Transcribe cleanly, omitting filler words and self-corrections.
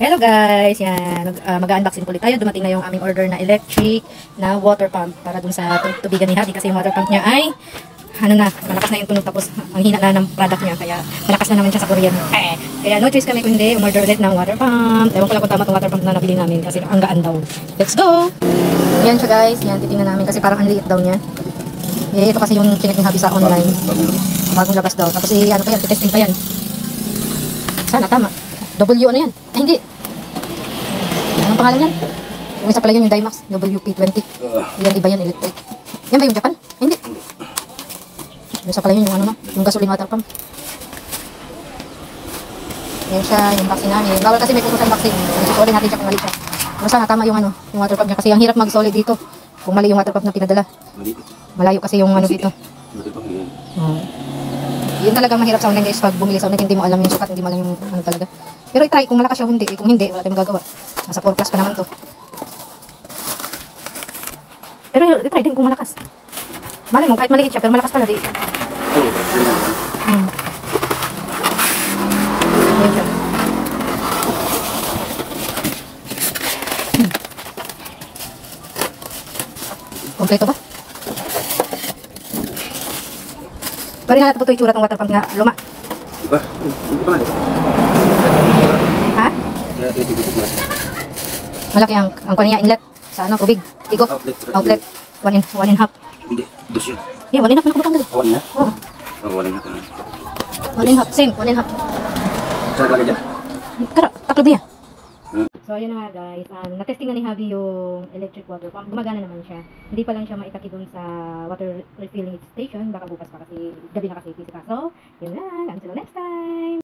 Hello guys, yan. Mag-unboxing ulit tayo. Dumating na yung aming order na electric na water pump para dun sa tubigan ni Hadi kasi yung water pump niya ay malakas na yung tunog tapos ang hina na ng product niya kaya malakas na naman siya sa kuryente. Kaya no choice kami kung hindi umorder ulit ng water pump. Ewan ko lang kung tama itong water pump na nabili namin kasi ang gaan daw. Let's go! Yan siya guys, yan titingnan namin kasi parang ang liit daw niya. Ito kasi yung chinek ni Hadi sa online. Bagong labas daw. Tapos ano pa yan, testing pa yan. Sana tama. W ano yan? Ay hindi. Anong pangalan yan? Yung isa pala yun, yung Dymax WP20. Yan, iba yan, electric. Yan ba yung Japan? Ay, hindi. Yung isa pala yun, yung ano no? Yung gasoline water pump. Yan siya, yung vaccine namin. Bawal kasi may putusan vaccine. Susolid natin siya kung mali siya. Pero sana tama yung ano, yung water pump niya. Kasi ang hirap mag-solid dito. Kung mali yung water pump na pinadala. Malayo kasi yung ano dito. Yun talagang mahirap sa online guys. Pag bumili sa online, hindi mo alam yung sukat, hindi mo alam yung ano talaga. Pero i-try kung malakas siya o hindi. Kung hindi, wala tayong magagawa. Nasa 4 plus pa naman to. Pero i-try din kung malakas. Malay mo, kahit maliit siya, pero malakas pala di. Ayan siya. Kompleto ba? Pari nga natin po ito itsura ng water pump nga luma. Diba? Hindi pa nga. Ha? Malaki ang kuha niya inlet sa ano, tubig. Igop. Outlet. 1 and half. Hindi. Dos yun. Yeah, 1 and half na kumutang dali. 1 na? Oo. 1 and half. 1 and half. Same. 1 and half. Saan lagay dyan? Taklo ba yan? So, ayun na nga guys. Na-testing na ni Javi yung electric water pump. Gumagana naman siya. Hindi pa lang siya maitaki dun sa water refilling station. Baka bukas pa kasi gabi na kasi. So, yun lang. Until next time!